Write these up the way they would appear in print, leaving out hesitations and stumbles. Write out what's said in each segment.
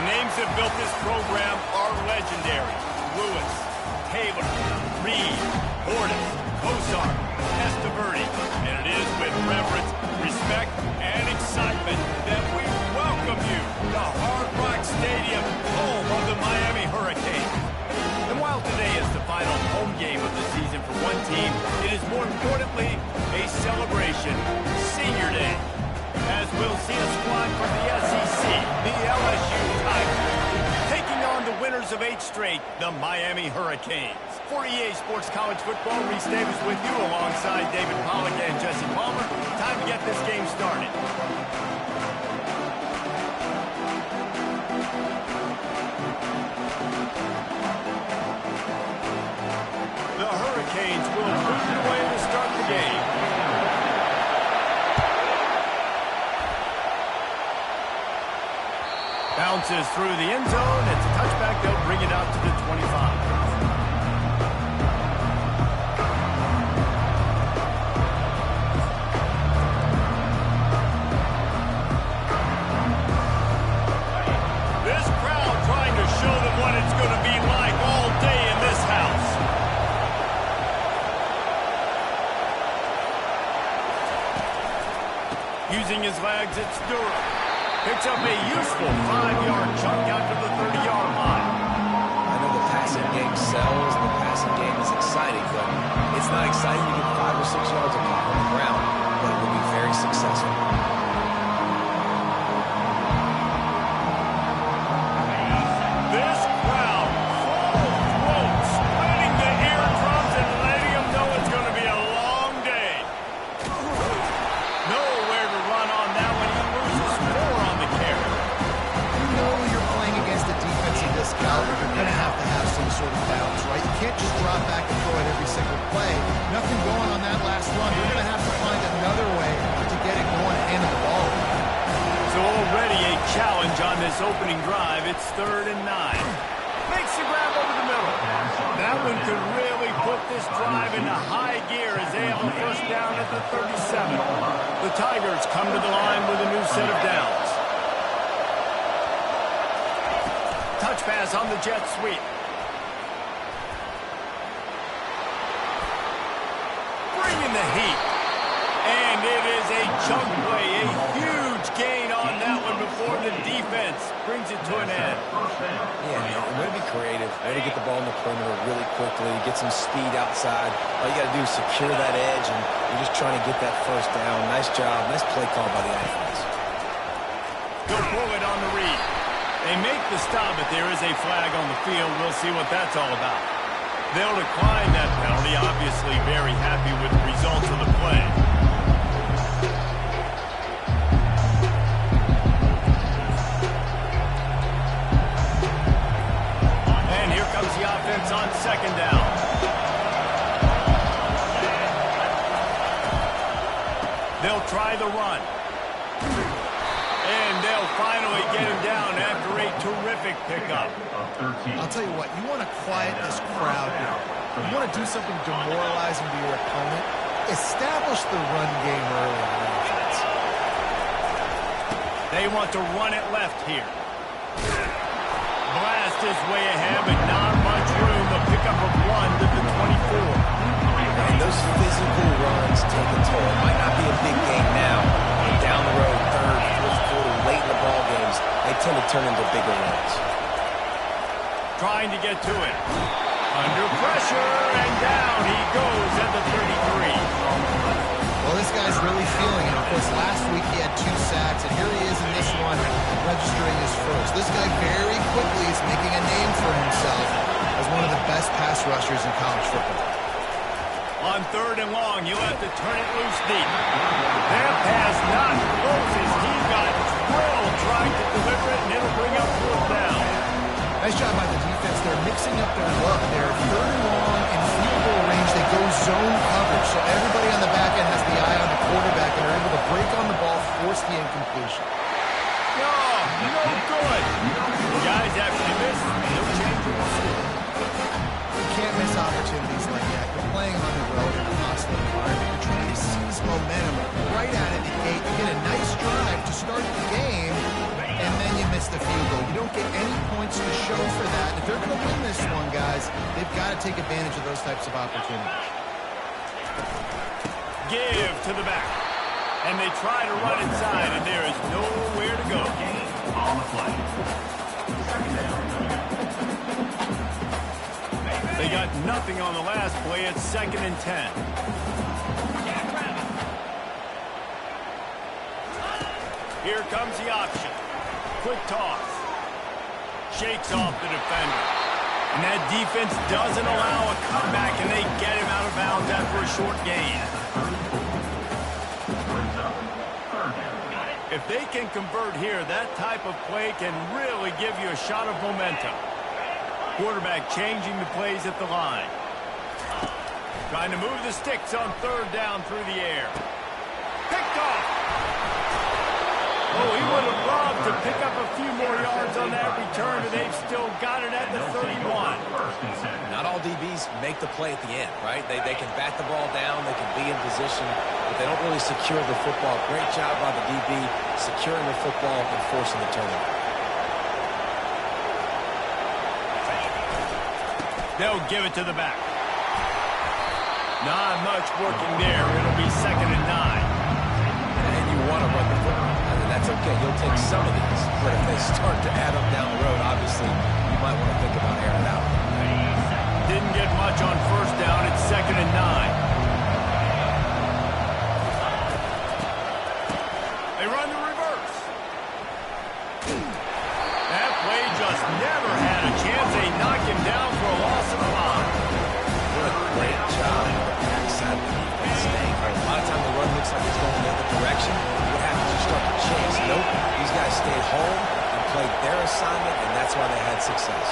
names that built this program are legendary. Lewis, Taylor, Reed, Hortus, Kosar, Testaverde. And it is with reverence, respect, and excitement that we welcome you to Hard Rock Stadium, home of the Miami Hurricanes. And while today is the final home game of the season for one team, it is more importantly a celebration, Senior Day, as we'll see a squad from the SEC, the LSU Tigers, taking on the winners of 8 straight, the Miami Hurricanes. For EA Sports College Football, Reese Davis with you alongside David Pollack and Jesse Palmer. Time to get this game started. The Hurricanes will move away to start the game. Bounces through the end zone. It's a touchback. They'll bring it out to the 25. This crowd trying to show them what it's going to be like all day in this house. Using his legs, it's Durham. Picks up a useful 5-yard chunk out to the 30-yard line. I know the passing game sells, and the passing game is exciting, but it's not exciting to get 5 or 6 yards of pop on the ground, but it will be very successful. This crowd, full throat, splitting the eardrums and letting them know it's going to be a long day. Nowhere to run on that one. He loses 4 on the carry. You know you're playing against a defense of this caliber, you're going to have some sort of balance, right? You can't just drop back and throw it every single play. Nothing going on that last run. You're going to have to find another way to get it going and hand the ball. So already a challenge on this opening drive. It's 3rd and 9. Makes the grab over the middle. That one could really put this drive into high gear as they have a first down at the 37. The Tigers come to the line with a new set of downs. Touch pass on the jet sweep. Bringing the heat. And it is a chunk play, a huge gain on that one before the defense brings it to an end. Yeah, way to be creative, way to get the ball in the perimeter really quickly, get some speed outside. All you got to do is secure that edge, and you're just trying to get that first down. Nice job, nice play call by the offense. They'll pull it on the read. They make the stop, but there is a flag on the field. We'll see what that's all about. They'll decline that penalty, obviously very happy with the results of the play. And here comes the offense on 2nd down. They'll try the run. And they'll finally get him down after a terrific pickup. I'll tell you what, you want to quiet this crowd down. You want to do something demoralizing to your opponent. Establish the run game early on offense. They want to run it left here. Blast is way ahead, but not much room. A pickup of 1 to the 24. And those physical runs take a toll. It might not be a big game now, but down the road, 3rd, 4th quarter, late in the ball games, they tend to turn into bigger runs. Trying to get to it. Under pressure, and down he goes at the 33. Well, this guy's really feeling it. Of course, last week he had 2 sacks, and here he is in this one registering his first. This guy very quickly is making a name for himself as one of the best pass rushers in college football. On 3rd and long, you'll have to turn it loose deep. That pass not close as he got drilled trying to deliver it, and it'll bring up 4th down. Nice job by the defense. They're mixing up their look. They're 3rd and long in field goal range. They go zone coverage, so everybody on the back end has the eye on the quarterback and are able to break on the ball, force the incompletion. Oh, no good. The guys actually missed. No change in the score. You can't miss opportunities like that. You're playing on the road in a hostile environment. You're trying to seize momentum right out of the gate. You get a nice drive to start the game, and then you miss the field goal. You don't don't get any points to show for that. If they're going to win this one, guys, they've got to take advantage of those types of opportunities. Give to the back. And they try to run inside, and there is nowhere to go. On the play. They got nothing on the last play. It's 2nd and 10. Here comes the option. Quick toss. Shakes off the defender. And that defense doesn't allow a comeback, and they get him out of bounds after a short gain. If they can convert here, that type of play can really give you a shot of momentum. Quarterback changing the plays at the line. Trying to move the sticks on 3rd down through the air. Picked off. Oh, he would have loved to pick up a few more yards on that return, but they've still got it at the 31. Not all DBs make the play at the end, right? They can bat the ball down, they can be in position, but they don't really secure the football. Great job by the DB securing the football and forcing the turnover. They'll give it to the back. Not much working there. It'll be 2nd and 9. And you want to run the football. I mean, that's okay. You'll take some of these. But if they start to add up down the road, obviously, you might want to think about airing it out. Didn't get much on 1st down. It's 2nd and 9. They run the reverse. That play just never had a chance. They knock him down for a loss of 5. What a great job on the backside of the defense staying home. A lot of time the run looks like it's going the other direction. What happens? You start to chase. Nope. These guys stayed home and played their assignment, and that's why they had success.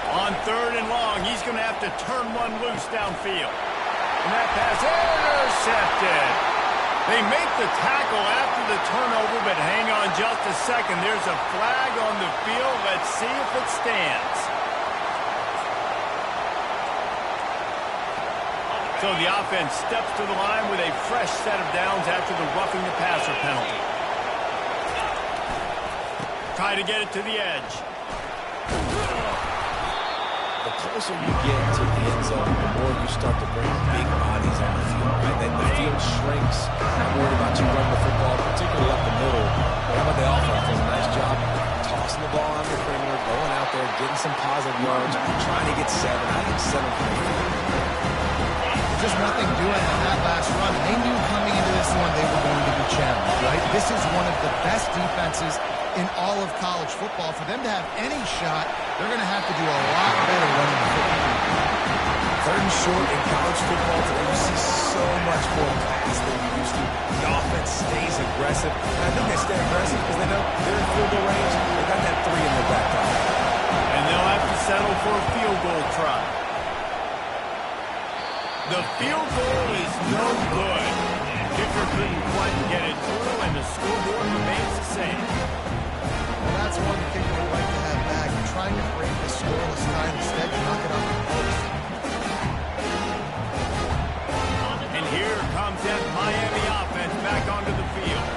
On 3rd and long, he's going to have to turn one loose downfield. And that pass intercepted. They make the tackle after the turnover, but hang on just a second. There's a flag on the field. Let's see if it stands. So the offense steps to the line with a fresh set of downs after the roughing the passer penalty. Try to get it to the edge. The closer you get to the end zone, the more you start to bring big bodies on the field, right? The field shrinks. I'm worried about you running the football, particularly up the middle. But how about the offense? Does a nice job tossing the ball on the perimeter, going out there, getting some positive yards, trying to get 7. I think 7 from the field. Just nothing doing on that last run. They knew coming into this one they were going to be challenged, right? This is one of the best defenses in all of college football. For them to have any shot, they're going to have to do a lot better running the football. 3rd and short in college football today, you see so much more pass than you used to. The offense stays aggressive. And I think they stay aggressive because they know they're in field goal range. They got that 3 in their back pocket. And they'll have to settle for a field goal try. The field goal is no good. Kicker couldn't quite get it through, and the scoreboard remains the same. Well, that's one the kicker would like to have back. You're trying to break the scoreless tie. Instead, you knock it off the post. And here comes that Miami offense back onto the field.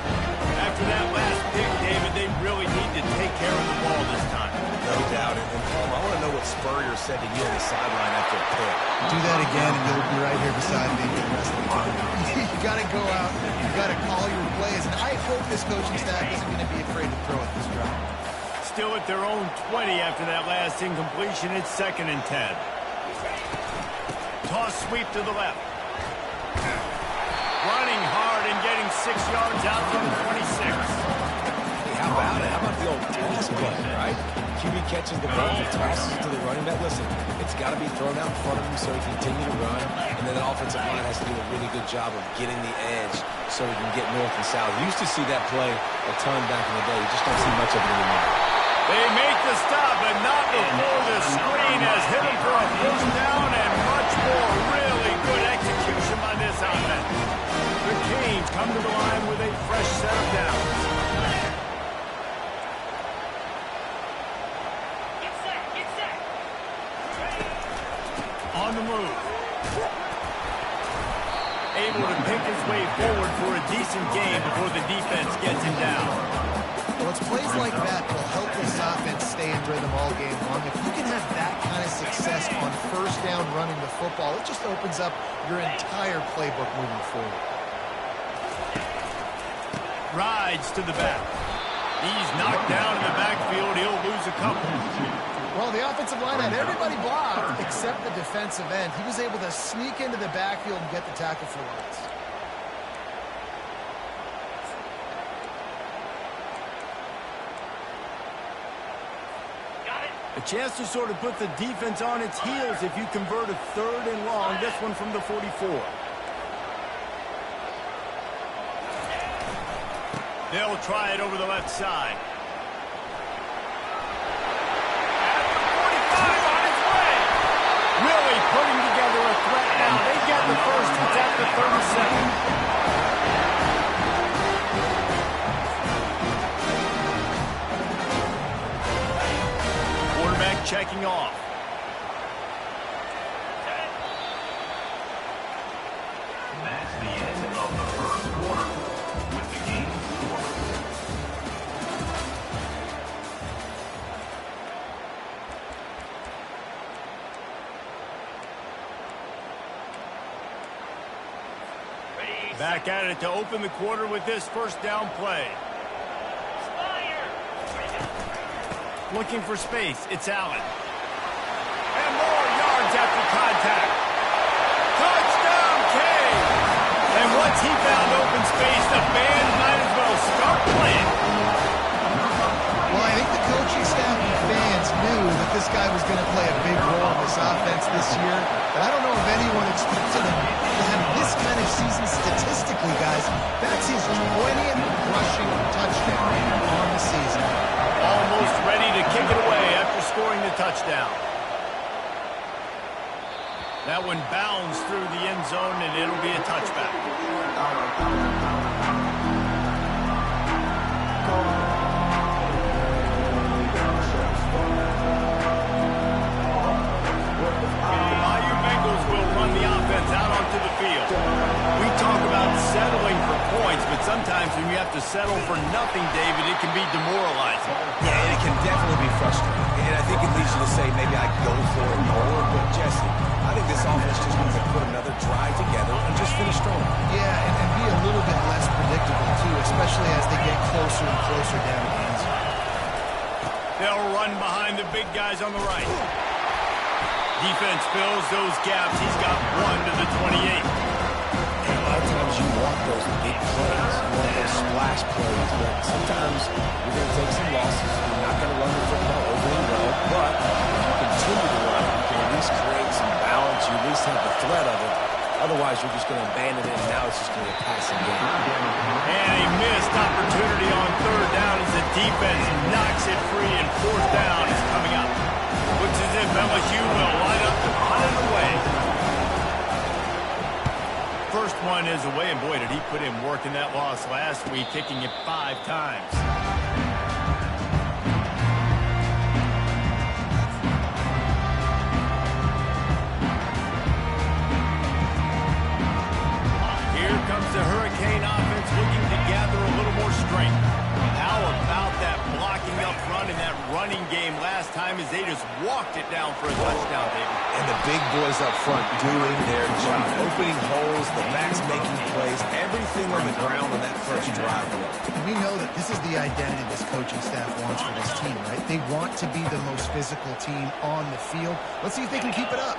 After that last pick, David, they really need to take care of the ball this time. No doubt. And Paul, I want to know what Spurrier said to you on the sideline after a pick. Do that again, and you'll be right here beside me for the rest of the time. You got to go out. You got to call your plays. And I hope this coaching staff isn't going to be afraid to throw at this drive. Still at their own 20 after that last incompletion. It's 2nd and 10. Toss sweep to the left. Running hard and getting 6 yards out from the 26. Hey, how about it? How about the old toss play, right? QB catches the ball, tosses to the running back. Listen, it's got to be thrown out in front of him so he can continue to run. And then the offensive line has to do a really good job of getting the edge so he can get north and south. You used to see that play a ton back in the day. You just don't see much of it anymore. They make the stop, but not before the screen has hit him for a 1st down and much more. Really good execution by this offense. The Canes come to the line with a fresh set of downs. On the move. A able to pick his way forward for a decent game before the defense gets him down. Well, it's plays like that will help this offense stay in rhythm all game long. If you can have that kind of success on first down running the football, it just opens up your entire playbook moving forward. Rides to the back. He's knocked down in the backfield. He'll lose a couple. Well, the offensive line had everybody blocked except the defensive end. He was able to sneak into the backfield and get the tackle for loss. A chance to sort of put the defense on its heels if you convert a 3rd and long. This one from the 44. They'll try it over the left side. At the 45 on its way. Really putting together a threat now. They get the first. It's at the 37. Checking off. That's the end of the first quarter with the game score. Back at it to open the quarter with this first down play. Looking for space. It's Allen. And more yards after contact. Touchdown, Cave! And once he found open space, the band might as well start playing. Well, I think the coaching staff and fans knew that this guy was going to play a big role in this offense this year. But I don't know if anyone expected him to have this kind of season statistically, guys. That's his 20th rushing touchdown on the season. Almost ready to kick it away after scoring the touchdown. That one bounds through the end zone, and it'll be a touchback. The Bayou Bengals will run the offense out onto the field. We talk about settling for points, but sometimes when you have to settle for nothing, David, it can be demoralizing. Yeah, and it can definitely be frustrating. And I think it leads you to say maybe I go for it more. But, Jesse, I think this offense just needs to put another drive together and just finish strong. Yeah, and be a little bit less predictable, too, especially as they get closer and closer down the end zone. They'll run behind the big guys on the right. Defense fills those gaps. He's got one to the 28. And a lot of times you want those big plays, you want those splash plays, but sometimes you're going to take some losses. You're not going to run the football overly well, but if you continue to run, you can at least create some balance. You at least have the threat of it. Otherwise, you're just going to abandon it, and now it's just going to be a passing game. And a missed opportunity on 3rd down as the defense knocks it free, and 4th down is coming up. Looks as if LSU will line up to punt it away. First one is away, and boy, did he put in work in that loss last week, kicking it 5 times. Here comes the Hurricane offense looking to gather a little more strength. How about that blocking up front in that running game last time as they just walked it down for a touchdown, David? And the big boys up front doing their job, opening holes, the backs making plays, everything on the ground on that first drive. And we know that this is the identity this coaching staff wants for this team, right? They want to be the most physical team on the field. Let's see if they can keep it up.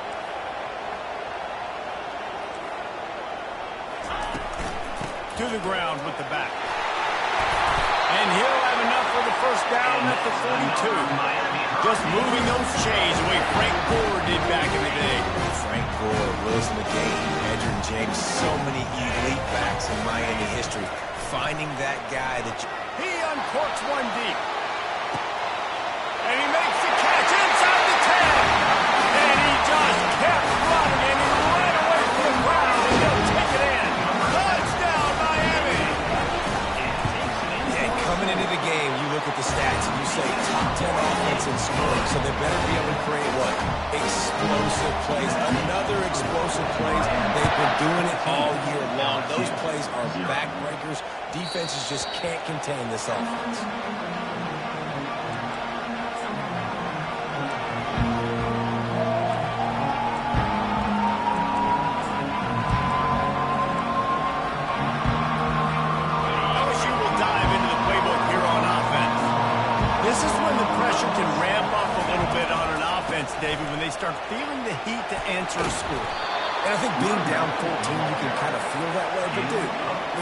To the ground with the back. And he'll have enough for the first down at the 42. Just moving those chains the way Frank Gore did back in the day. Frank Gore, Willis McGahee, Edgerrin James, so many elite backs in Miami history. Finding that guy that he uncorks one deep. And he makes the catch inside the 10. And he just kept running, and he ran away from the crowd, and he'll take it in. Touchdown, Miami. coming into the game, you look at the stats and you say top 10 offense in scoring. So they've better be able to create what? Explosive plays. Another explosive plays. They've been doing it all year long. Those plays are backbreakers. Defenses just can't contain this offense. David, when they start feeling the heat to answer a score. And I think being down 14, you can kind of feel that way. But, dude,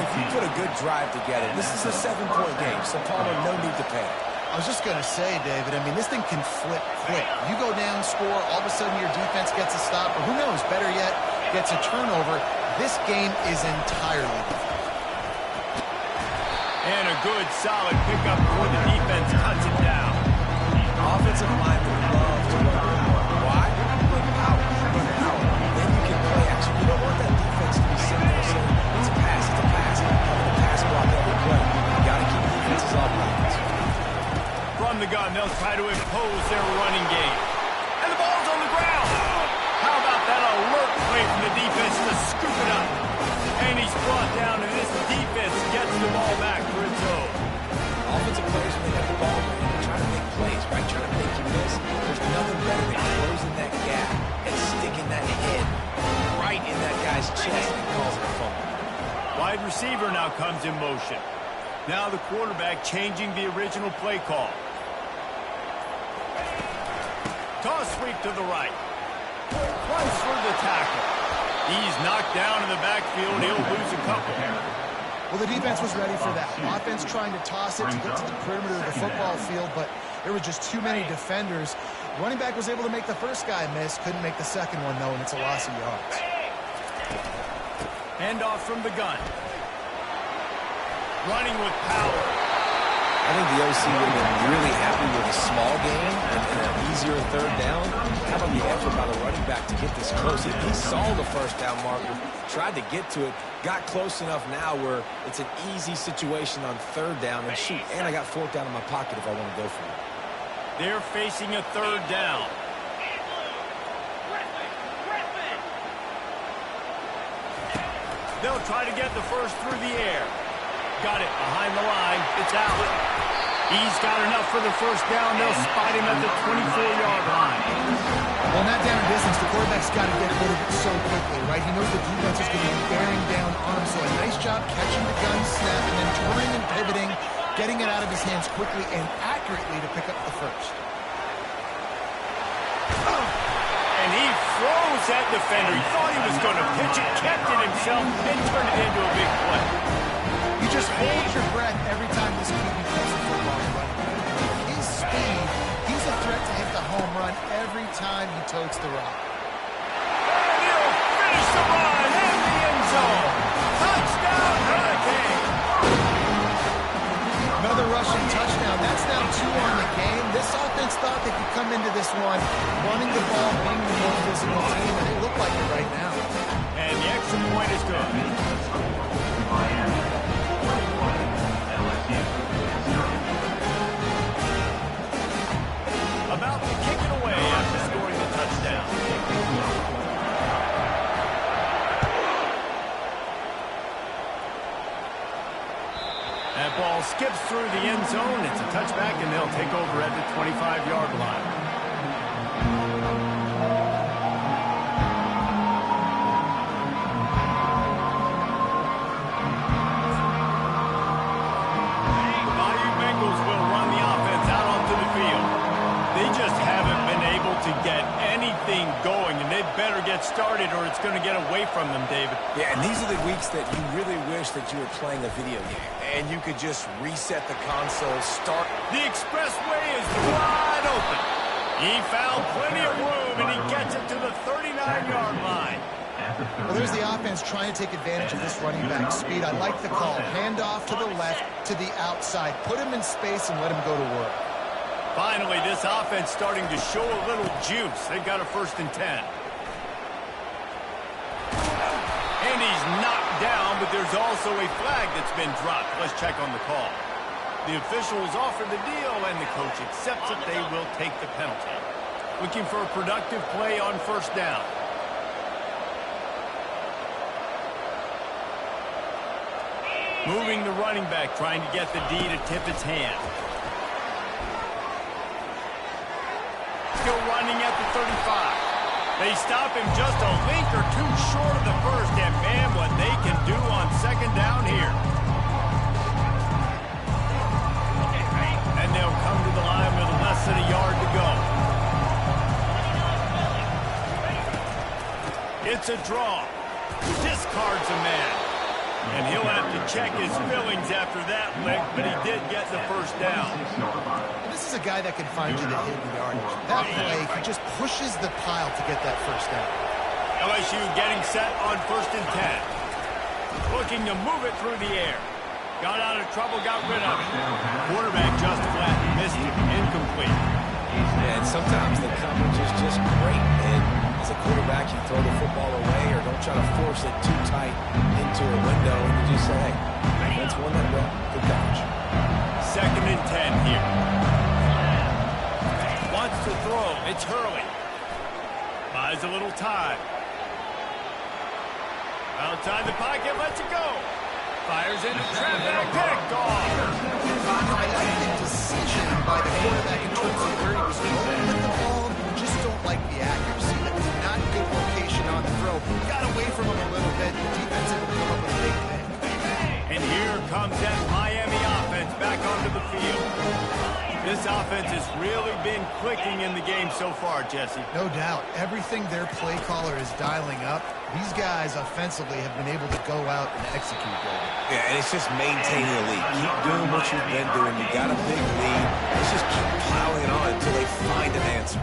if you put a good drive together, this is a 7-point game, so Palmer, no need to panic. I was just going to say, David, I mean, this thing can flip quick. You go down, score, all of a sudden your defense gets a stop, or who knows, better yet, gets a turnover. This game is entirely different. And a good, solid pickup before the defense cuts it down. Offensive linemen love to run power. Why? Run power. Run power. Then you can play action. You don't want that defense to be sitting there saying, it's a pass, it's a pass. Having a pass block every play. You got to keep defenses off balance. From the gun, they'll try to impose their running game. And the ball's on the ground. How about that alert play from the defense to scoop it up? And he's brought down, and this defense gets the ball back for its own. Offensive players, when they have the ball, they're trying to make plays, right? Trying to make you miss. There's nothing better than closing that gap and sticking that head right in that guy's chest and causing a fumble. Wide receiver now comes in motion. Now the quarterback changing the original play call. Toss sweep to the right. Runs for the tackle. He's knocked down in the backfield. He'll lose a couple. Well, the defense was ready for that. Offense trying to toss it to get to the perimeter of the football field, but there were just too many defenders. Running back was able to make the first guy miss, couldn't make the second one, though, and it's a loss of yards. Handoff from the gun. Running with power. I think the OC would have been really happy with a small game and an easier third down. How about the effort by the running back to get this close? He saw the first down marker, tried to get to it, got close enough now where it's an easy situation on third down. And shoot, and I got fourth down in my pocket if I want to go for it. They're facing a third down. They'll try to get the first through the air. Got it behind the line. It's out. He's got enough for the first down. They'll spot him at the 24-yard line. Well, not down in distance. The quarterback's got to get rid of it so quickly, right? He knows the defense is going to be bearing down on him. So a nice job catching the gun snap and then turning and pivoting, getting it out of his hands quickly and accurately to pick up the first. And he froze that defender. He thought he was going to pitch it, kept it himself, and turned it into a big play. You just hold your breath every time this QB plays the football and running. His speed, he's a threat to hit the home run every time he totes the rock. And he'll finish the run in the end zone. Touchdown, Hurricane! Another rushing touchdown. That's now 2 on the game. This offense thought they could come into this one running the ball, being the more physical team, and it looked like it right now. And the extra point is good. About to kick it away after scoring the touchdown. That ball skips through the end zone. It's a touchback, and they'll take over at the 25-yard line. Going, and they better get started or it's going to get away from them, David. Yeah, and these are the weeks that you really wish that you were playing a video game and you could just reset the console, start. The expressway is wide open. He found plenty of room, and he gets it to the 39-yard line. Well, there's the offense trying to take advantage of this running back speed. I like the call. Hand off to the left, to the outside. Put him in space and let him go to work. Finally, this offense starting to show a little juice. They've got a 1st and 10. And he's knocked down, but there's also a flag that's been dropped. Let's check on the call. The officials offer the deal, and the coach accepts it. They will take the penalty. Looking for a productive play on first down. Moving the running back, trying to get the D to tip its hand. Still running at the 35. They stop him just a link or two short of the first, and man, what they can do on second down here. And they'll come to the line with less than a yard to go. It's a draw. Discards a man. And he'll have to check his feelings after that lick, but he did get the first down. This is a guy that can find you the hidden yardage. That play, he just pushes the pile to get that first down. LSU getting set on 1st and 10. Looking to move it through the air. Got out of trouble, got rid of it. Quarterback just flat, missed it, incomplete. And sometimes the coverage is just great. And as a quarterback, you throw the football away or don't try to force it too tight into a window, and you just say, hey, that's one that well, good coverage. 2nd and 10 here. Wants to throw. It's Hurley. Buys a little time. Outside the pocket, lets it go. Fires into traffic, picked off. I like the decision by the quarterback in terms of where he was going with the ball. Just don't like the accuracy. That was not good location on the throw. Got away from him a little bit. The defense able to come up with a big thing. And here comes that Miami offense back onto the field. This offense has really been clicking in the game so far, Jesse. No doubt. Everything their play caller is dialing up, these guys offensively have been able to go out and execute. Yeah, and it's just maintaining the lead. Keep doing what you've been doing. You got a big lead. Let's just keep piling on until they find an answer.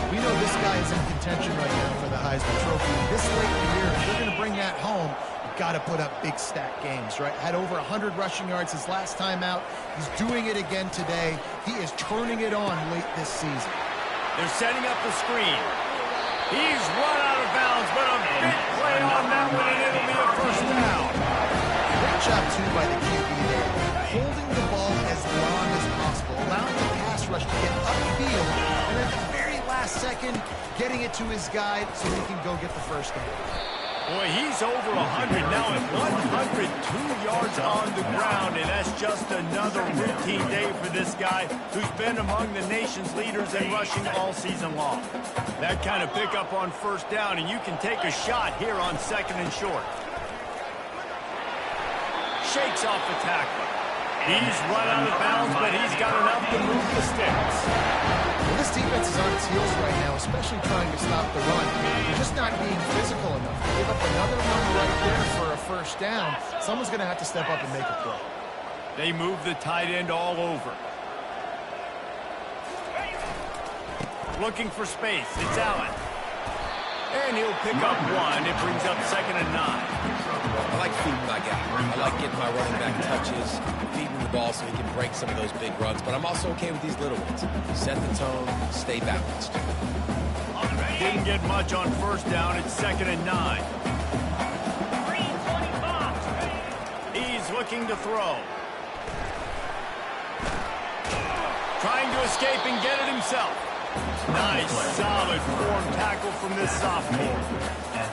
We know this guy is in contention right now for the Heisman Trophy. This late in the year, if you're going to bring that home, you've got to put up big stack games, right? Had over 100 rushing yards his last time out. He's doing it again today. He is turning it on late this season. They're setting up the screen. He's run out of bounds, but a big play on that one, and it'll be a first down. Great job, too, by the QB there. Holding the ball as long as possible, allowing the pass rush to get upfield, and at the very last second, getting it to his guy so he can go get the first down. Boy, he's over 100 now at 102 yards on the ground, and that's just another routine day for this guy who's been among the nation's leaders in rushing all season long. That kind of pickup on first down, and you can take a shot here on 2nd and short. Shakes off the tackle. He's run out of bounds, but he's got enough to move the sticks. Well, this defense is on its heels right now, especially trying to stop the run. They're just not being physical enough. To give up another one right there for a first down, someone's going to have to step up and make a play. They move the tight end all over. Looking for space. It's Allen. And he'll pick up one. It brings up 2nd and 9. I like feeding my guy. I like getting my running back touches, feeding the ball so he can break some of those big runs. But I'm also okay with these little ones. Set the tone, stay balanced. Didn't get much on first down. It's 2nd and 9. He's looking to throw. Trying to escape and get it himself. Nice, solid form tackle from this sophomore.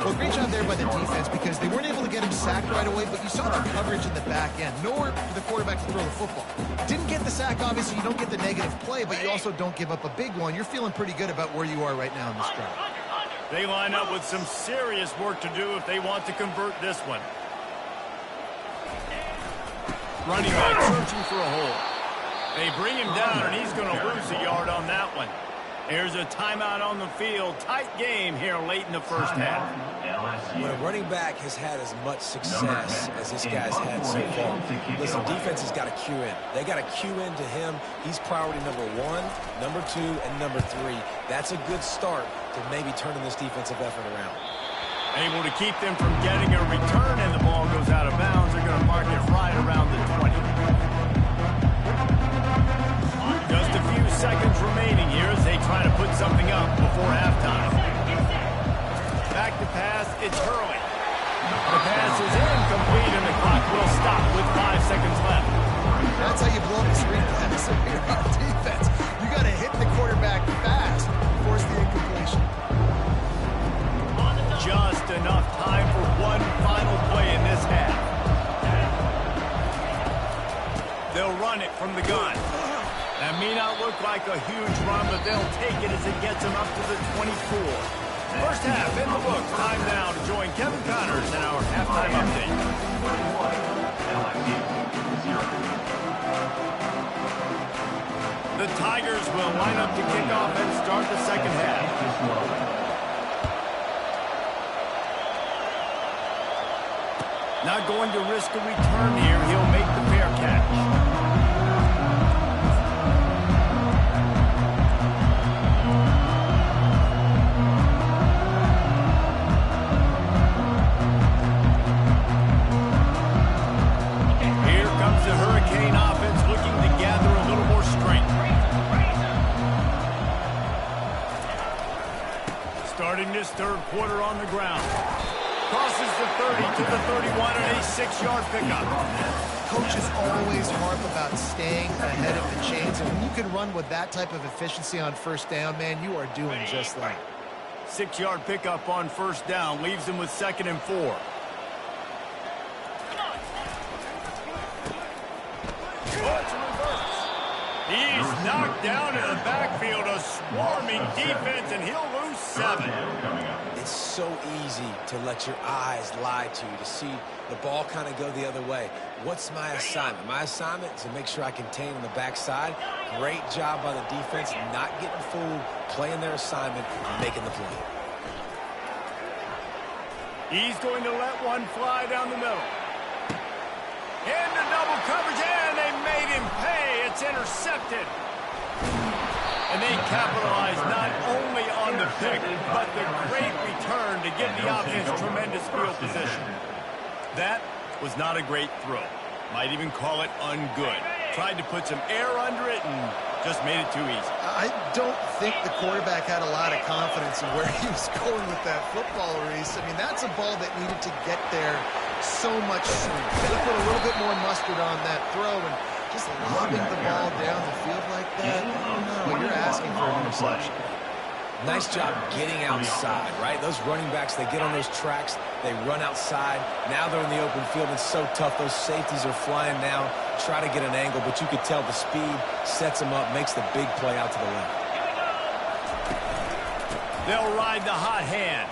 Well, great job there by the defense because they weren't able to get him sacked right away, but you saw the coverage in the back end. Nowhere for the quarterback to throw the football. Didn't get the sack, obviously. You don't get the negative play, but you also don't give up a big one. You're feeling pretty good about where you are right now in this drive. They line up with some serious work to do if they want to convert this one. Running back searching for a hole. They bring him down, and he's going to lose a yard on that one. Here's a timeout on the field. Tight game here late in the first half. When a running back has had as much success as this guy's had so far, listen, defense has got to cue in. They got to cue in to him. He's priority number 1, number 2, and number 3. That's a good start to maybe turning this defensive effort around. Able to keep them from getting a return, and the ball goes out of bounds. They're going to mark it right around the 20. Just a few seconds remaining here as they try to put something up before halftime. Back to pass, it's Hurley. The pass is incomplete, and the clock will stop with 5 seconds left. That's how you blow up the screen pass. You're on defense. You got to hit the quarterback fast before run it from the gun. That may not look like a huge run, but they'll take it as it gets them up to the 24. First half in the books. Time now to join Kevin Connors in our halftime update. The Tigers will line up to kick off and start the second half. Not going to risk a return here. He'll make the fair catch. Starting this third quarter on the ground. Crosses the 30 to the 31 and a 6-yard pickup. Coaches always harp about staying ahead of the chains, and when you can run with that type of efficiency on first down, man, you are doing just that. 6-yard pickup on first down leaves him with 2nd and 4. He's knocked down in the backfield, a swarming defense, and he'll lose 7. It's so easy to let your eyes lie to you, to see the ball kind of go the other way. What's my assignment? My assignment is to make sure I contain on the backside. Great job by the defense, not getting fooled, playing their assignment, and making the play. He's going to let one fly down the middle. Into double coverage, and they made him pay. It's intercepted. And they capitalize not only on the pick, but the great return to give the offense tremendous field position. That was not a great throw. Might even call it ungood. Tried to put some air under it and just made it too easy. I don't think the quarterback had a lot of confidence in where he was going with that football, Reese. I mean, that's a ball that needed to get there so much sooner. Got to put a little bit more mustard on that throw, and just lobbing the ball down the field like that, no, you're asking for an interception. Nice job getting outside, right? Those running backs, they get on those tracks, they run outside. Now they're in the open field. It's so tough. Those safeties are flying now. Try to get an angle, but you could tell the speed sets them up, makes the big play out to the left. They'll ride the hot hand.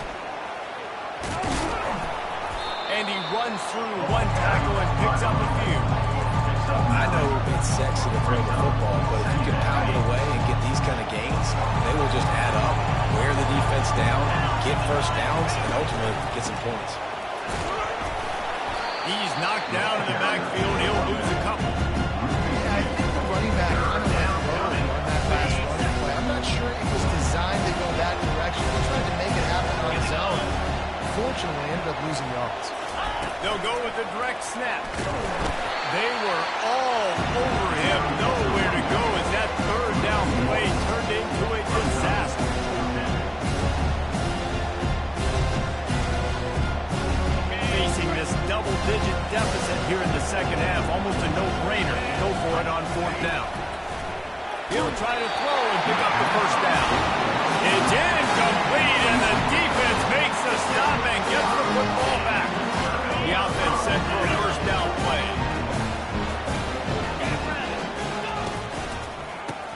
And he runs through one tackle and picks up a few. I know it's sexy to throw the football, but if you can pound it away and get these kind of gains, they will just add up, wear the defense down, get first downs, and ultimately get some points. He's knocked down in the backfield. He'll lose a couple. Yeah, I think the running back kind of went low on that last running play. I'm not sure it was designed to go that direction. He tried to make it happen on his own. Fortunately, ended up losing yards. They'll go with the direct snap. They were all over him. Nowhere to go as that third down play turned into a disaster. Facing this double-digit deficit here in the second half, almost a no-brainer to go for it on fourth down. He'll try to throw and pick up the first down. It's incomplete, and the defense makes the stop and gets the football back. The offense set for a first down play.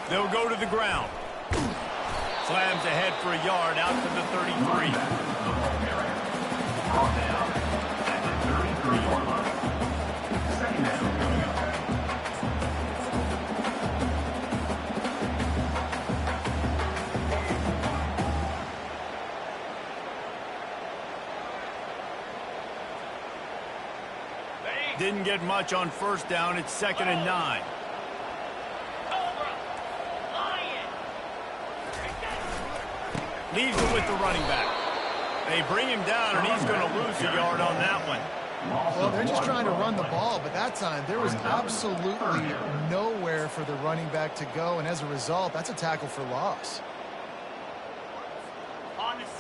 They'll go to the ground. Slams ahead for a yard out to the 33. Didn't get much on first down. It's 2nd and 9. Leaves it with the running back. They bring him down, and he's going to lose a yard on that one. Well, they're just trying to run the ball, but that time there was absolutely nowhere for the running back to go, and as a result, that's a tackle for loss.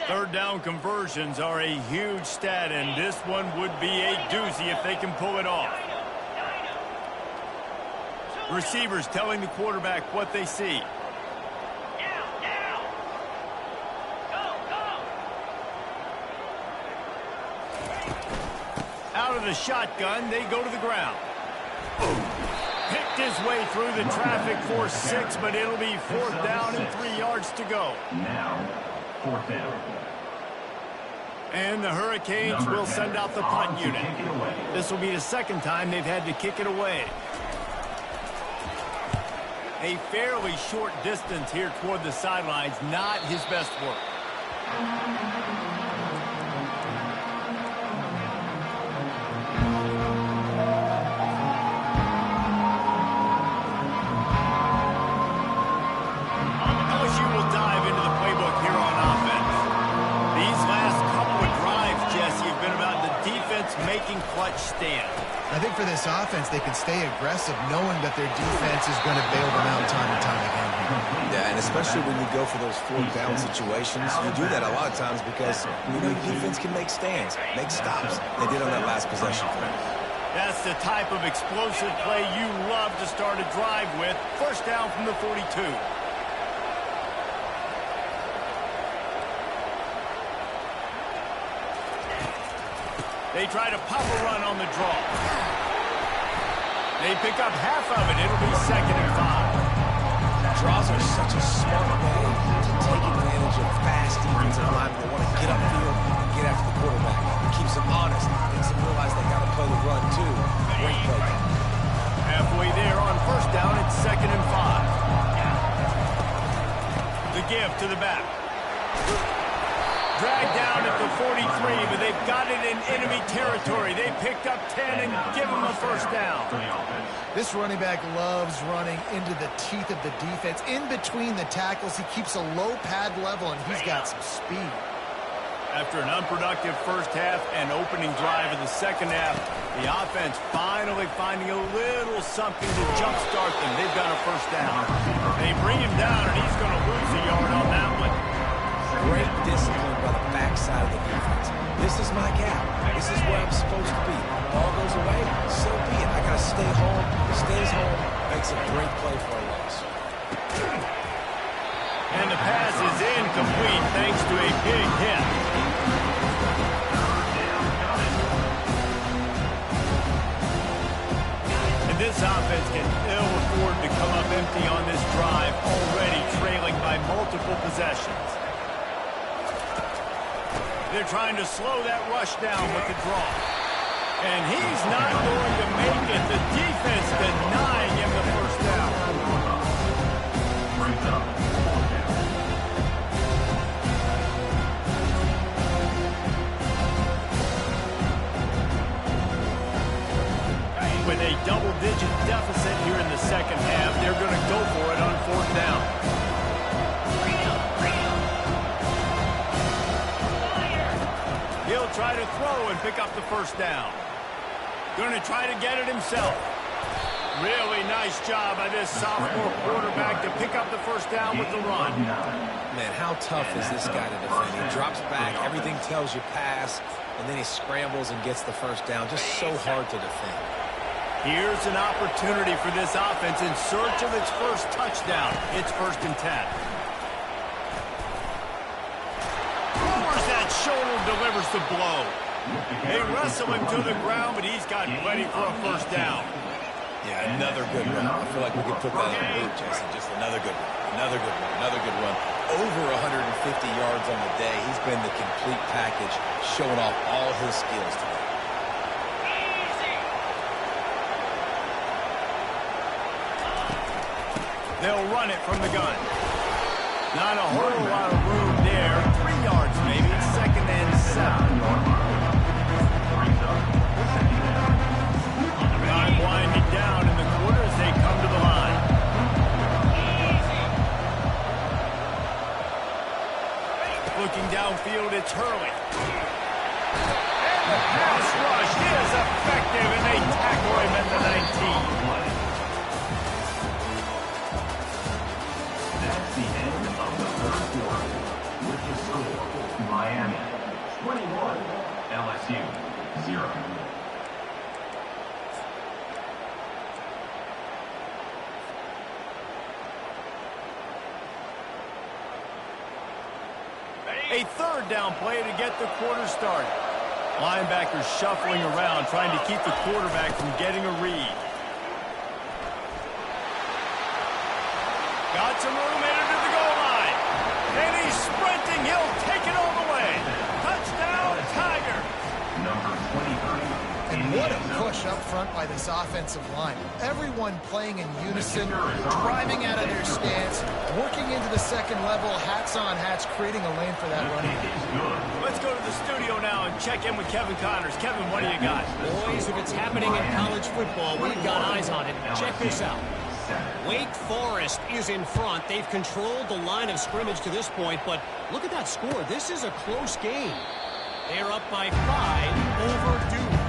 Third down conversions are a huge stat, and this one would be a doozy if they can pull it off. Receivers telling the quarterback what they see. Out of the shotgun, they go to the ground. Picked worked his way through the traffic for 6, but it'll be 4th down and 3 yards to go. Now, 4th down. And the Hurricanes will send out the punt unit. This will be the 2nd time they've had to kick it away. A fairly short distance here toward the sidelines, not his best work. LSU will dive into the playbook here on offense. These last couple of drives, Jesse, have been about the defense making clutch stands. I think for this offense, they can stay aggressive knowing that their defense is going to bail them out time and time again. Yeah, and especially when you go for those 4th down situations, you do that a lot of times because we know the defense can make stands, make stops. They did on that last possession. That's the type of explosive play you love to start a drive with. 1st down from the 42. They try to pop a run on the draw. They pick up half of it. It'll be 2nd and 5. Draws are such a smart way to take advantage of fast defensive linemen that want to get upfield and get after the quarterback. It keeps them honest. Makes them realize they got to play the run, too. Great play. Halfway there on 1st down, it's 2nd and 5. The give to the back. Dragged down at the 43, but they've got it in enemy territory. They picked up 10 and give them a 1st down. This running back loves running into the teeth of the defense. In between the tackles, he keeps a low pad level, and he's got some speed. After an unproductive 1st half and opening drive of the 2nd half, the offense finally finding a little something to jumpstart them. They've got a 1st down. They bring him down, and he's going to lose a yard on that one. Great discipline by the backside of the defense. This is my gap. This is where I'm supposed to be. Ball goes away, so be it. I got to stay home. Stays home. Makes a great play for a loss. And the pass is incomplete thanks to a big hit. And this offense can ill afford to come up empty on this drive, already trailing by multiple possessions. They're trying to slow that rush down with the draw. And he's not going to make it. The defense denying him the 1st down. Brings up 4th down. With a double-digit deficit here in the 2nd half, they're going to go for it on 4th down. He'll try to throw and pick up the 1st down. Going to try to get it himself. Really nice job by this sophomore quarterback to pick up the 1st down with the run. Man, how tough is this guy to defend? He drops back, everything tells you pass, and then he scrambles and gets the 1st down. Just so hard to defend. Here's an opportunity for this offense in search of its 1st touchdown. It's 1st and 10. Lowers that shoulder, delivers the blow. They wrestle him to the ground, but he's got plenty for a 1st down. Yeah, another good run. I feel like we could put that on the boot, Jason. Just another good one. Another good one. Another good run. Over 150 yards on the day. He's been the complete package, showing off all his skills today. They'll run it from the gun. Not a whole lot of room there. 3 yards maybe. 2nd and 7. Time winding down in the quarter as they come to the line. Looking downfield, it's Hurley. And the pass rush is effective, and they tackle him at the 19. That's the end of the 3rd quarter. With the score, Miami 21, LSU 0. A 3rd down play to get the quarter started. Linebackers shuffling around, trying to keep the quarterback from getting a read. some room, headed to the goal line. And he's sprinting. He'll take it all the way. Touchdown, Tiger. Number 23. And what a push up front by this offensive line. Everyone playing in unison, driving out of their stance, working into the second level, hats on hats, creating a lane for that running back. Let's go to the studio now and check in with Kevin Connors. Kevin, what do you got? Boys, if it's happening in college football, we've got eyes on it. Check this out. Wake Forest is in front. They've controlled the line of scrimmage to this point, but look at that score. This is a close game. They're up by 5 over Duke.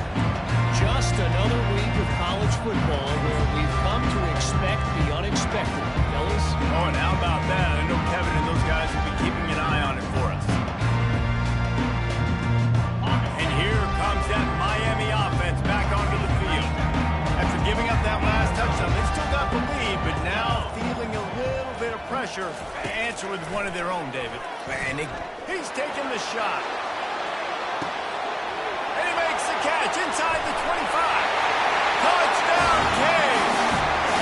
Just another week of college football where we've come to expect the unexpected, fellas. Oh, and how about that? I know Kevin and those guys will be keeping an eye on it for us. And here comes that Miami offense back onto the field. After giving up that last touchdown, they still got the lead, but now feeling a little bit of pressure to answer with one of their own, David. Man, He's taking the shot. And he makes the catch inside the 25. Touchdown, Cade.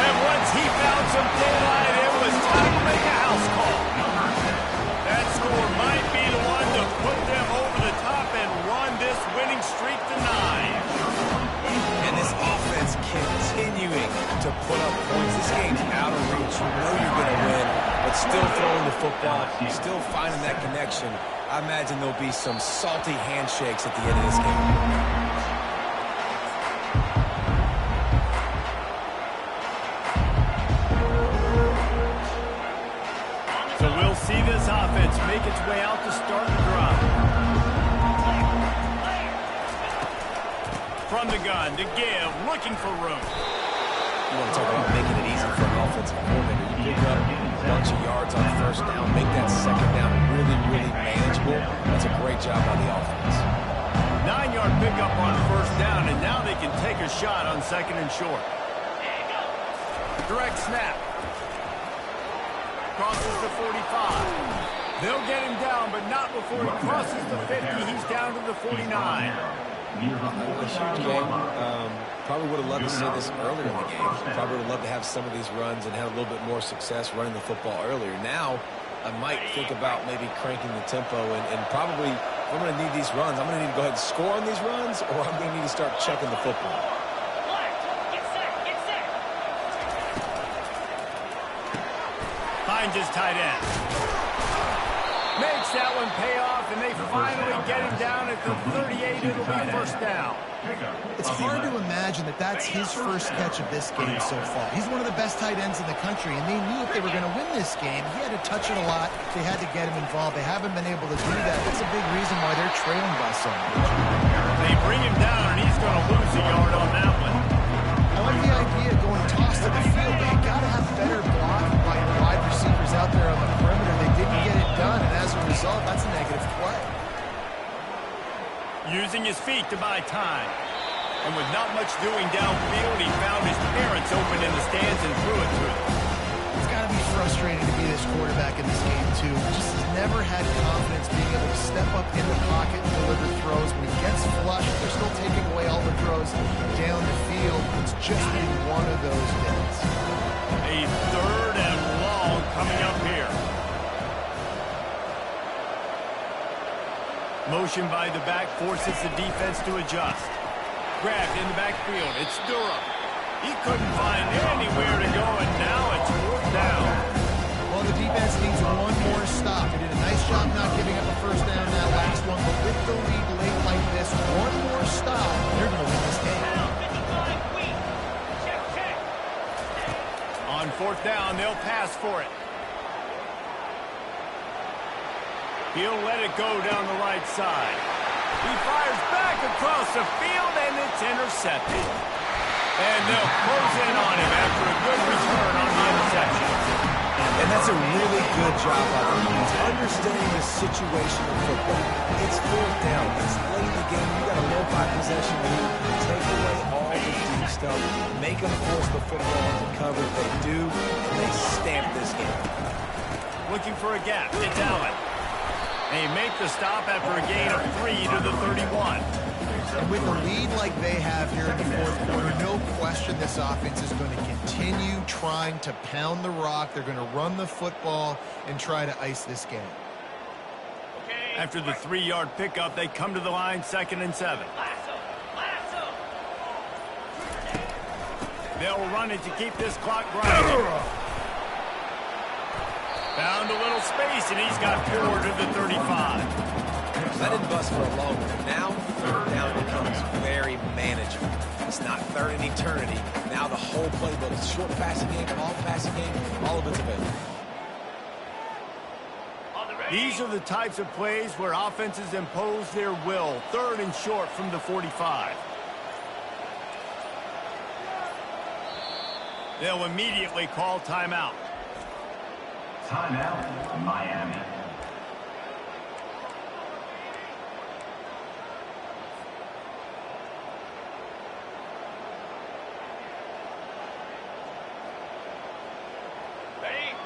And once he found some daylight, it was time to make a house call. That score might be the one to put them over the top and run this winning streak to 9. And this offense continuing to put up points. This game's out of reach. You know you're going to win, but still throwing the football, still finding that connection. I imagine there'll be some salty handshakes at the end of this game. So we'll see this offense make its way out to start the drive. From the gun to give, looking for room. You want to talk about making it easy for an offensive coordinator. You pick up a bunch of yards on first down, make that second down really, really manageable. That's a great job by the offense. 9-yard pickup on first down, and now they can take a shot on second and short. Direct snap. Crosses the 45. They'll get him down, but not before he crosses the 50. He's down to the 49. A huge game. Probably would have loved to see this earlier in the game. Probably would have loved to have some of these runs and have a little bit more success running the football earlier. Now, I might think about maybe cranking the tempo and probably, if I'm going to need these runs, I'm going to need to go ahead and score on these runs, or I'm going to need to start chucking the football. Finds his tight end. Makes that one pay off, and they finally get him down at the 38. It'll be first down. It's hard to imagine that that's his first catch of this game so far. He's one of the best tight ends in the country, and they knew if they were going to win this game, he had to touch it a lot. They had to get him involved. They haven't been able to do that. That's a big reason why they're trailing by so much. They bring him down, and he's going to lose a yard on that one. I like the idea of going toss to the field, but you got to have better blocking by your wide receivers out there on the perimeter. They didn't get it done, and as a result, that's a negative play. Using his feet to buy time. And with not much doing downfield, he found his parents open in the stands and threw it to them. It's got to be frustrating to be this quarterback in this game, too. Just has never had confidence being able to step up in the pocket and deliver throws. When he gets flushed, they're still taking away all the throws down the field. It's just been one of those days. A third and long coming up here. Motion by the back forces the defense to adjust. Grabbed in the backfield. It's Durham. He couldn't find anywhere to go, and now it's fourth down. Well, the defense needs one more stop. They did a nice job not giving up a first down that last one, but with the lead late like this, one more stop, they're going to win this game. On fourth down, they'll pass for it. He'll let it go down the right side. He fires back across the field, and it's intercepted. And they'll close in on him after a good return on the interception. And that's a really good job by the defense, understanding the situation of football. It's fourth down. It's late in the game. You got a low-by-possession lead. Take away all the deep stuff. Make them force the football into coverage. They do, and they stamp this game. Looking for a gap. It's Allen. They make the stop after a gain of 3 to the 31. And with a lead like they have here in the fourth quarter, no question this offense is going to continue trying to pound the rock. They're going to run the football and try to ice this game. After the 3-yard pickup, they come to the line, 2nd and 7. They'll run it to keep this clock grinding. Found a little space, and he's got 4 to the 35. Let it bust for a long one. Now, third down becomes very manageable. It's not third in eternity. Now the whole playbook, short passing game, long passing game, all of it's available. These are the types of plays where offenses impose their will. 3rd and short from the 45. They'll immediately call timeout. Timeout, Miami.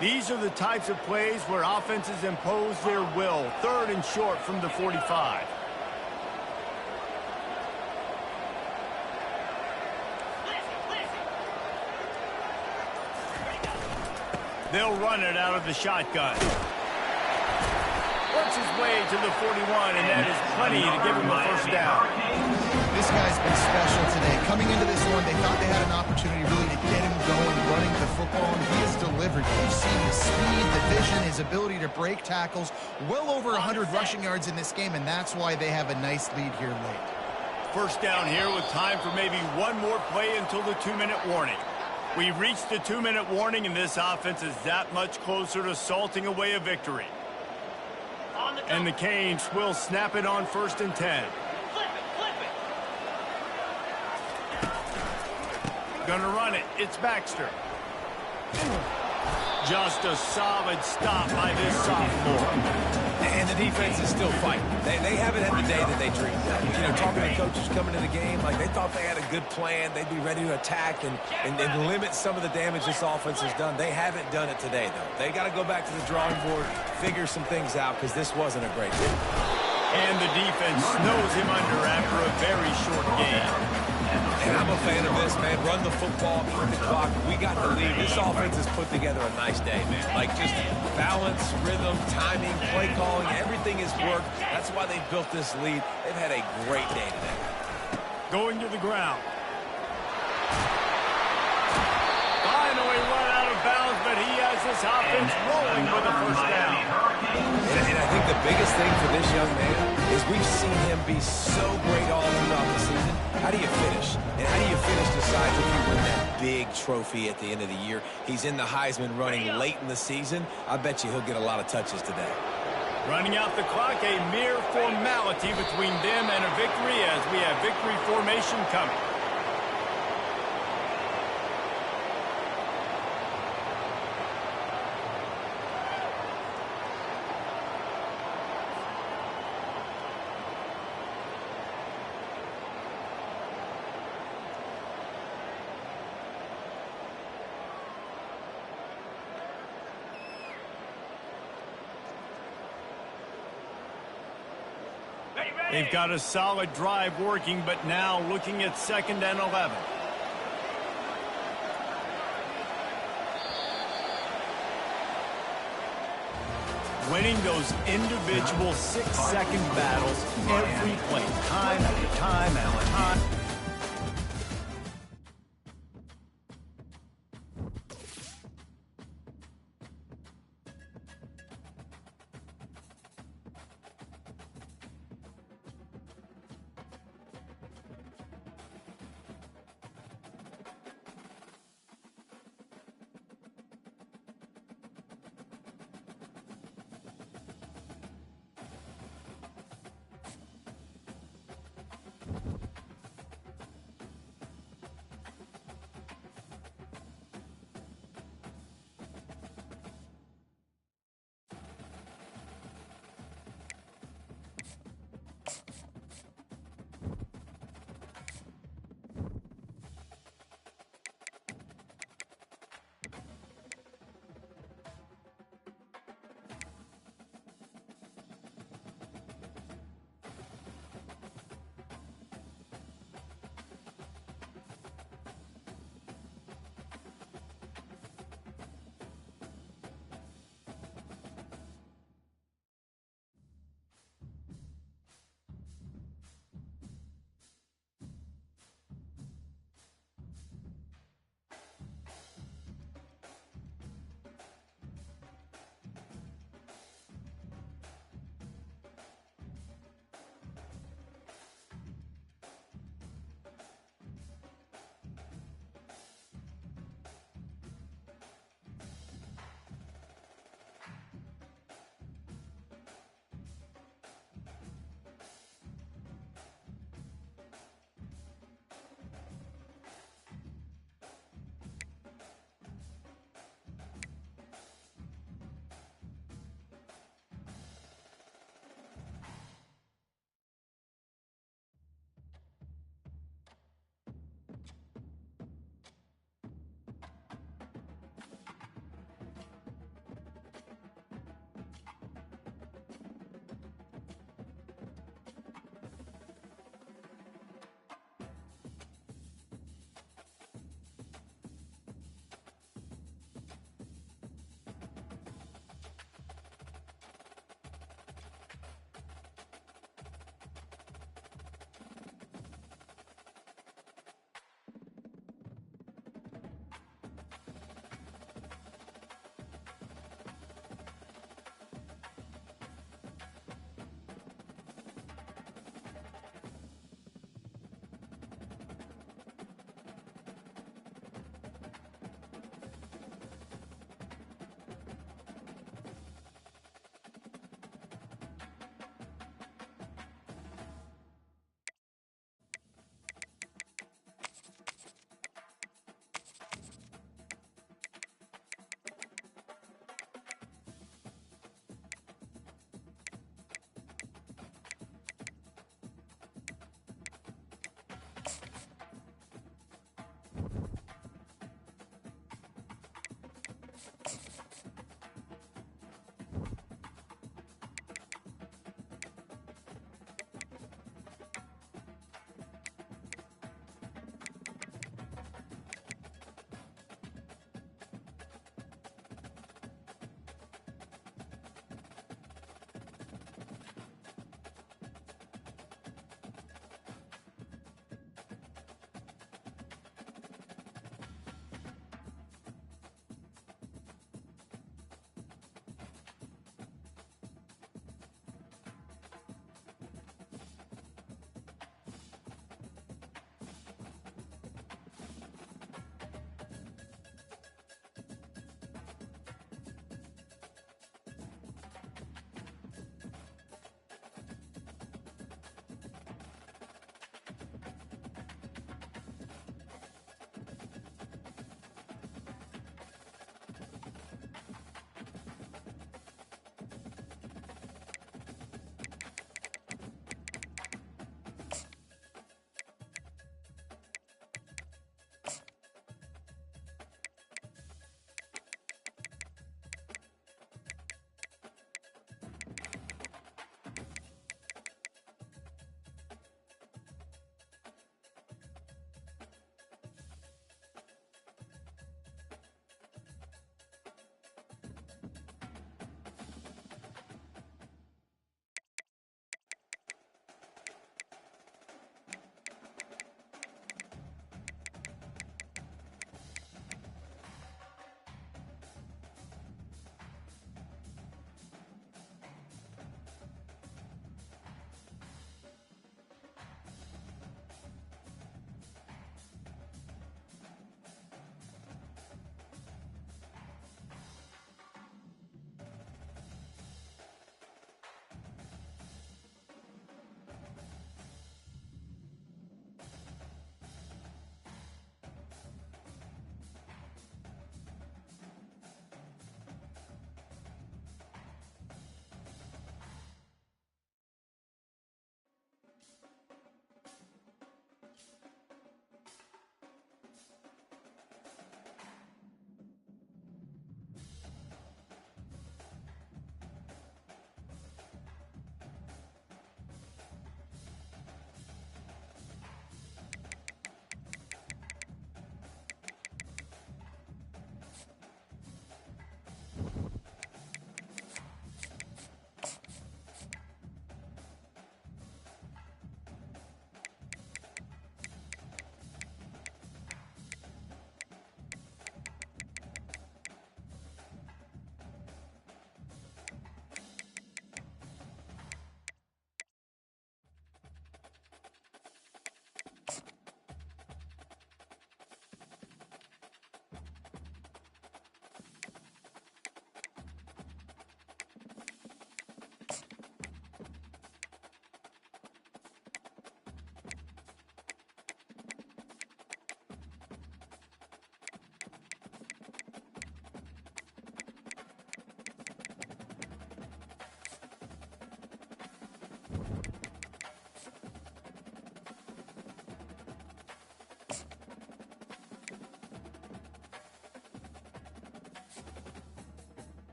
These are the types of plays where offenses impose their will. 3rd and short from the 45. They'll run it out of the shotgun. Works his way to the 41, and that is plenty to give him a first down. This guy's been special today. Coming into this one, they thought they had an opportunity really to get him going, running the football, and he has delivered. You've seen his speed, the vision, his ability to break tackles. Well over 100 rushing yards in this game, and that's why they have a nice lead here late. First down here with time for maybe one more play until the 2-minute warning. We've reached the 2-minute warning, and this offense is that much closer to salting away a victory. And the Canes will snap it on 1st and 10. Gonna run it. It's Baxter. Just a solid stop by this sophomore. And the defense is still fighting. They haven't had the day that they dreamed of. You know, talking to coaches coming to the game, like they thought they had a good plan. They'd be ready to attack and limit some of the damage this offense has done. They haven't done it today, though. They got to go back to the drawing board, figure some things out, because this wasn't a great game. And the defense snows him under after a very short game. And I'm a fan of this, man. Run the football, eat the clock. We got the lead. This offense has put together a nice day, man. Like just balance, rhythm, timing, play calling, everything has worked. That's why they've built this lead. They've had a great day today. Going to the ground. Finally run out of bounds, but he has this offense rolling with a first down. And I think the biggest thing for this young man is we've seen him be so great all throughout the season. How do you finish? And how do you finish decides if you win that big trophy at the end of the year. He's in the Heisman running late in the season. I bet you he'll get a lot of touches today. Running out the clock, a mere formality between them and a victory as we have victory formation coming. They've got a solid drive working, but now looking at 2nd and 11. Winning those individual 6-second battles every play, time after time after time.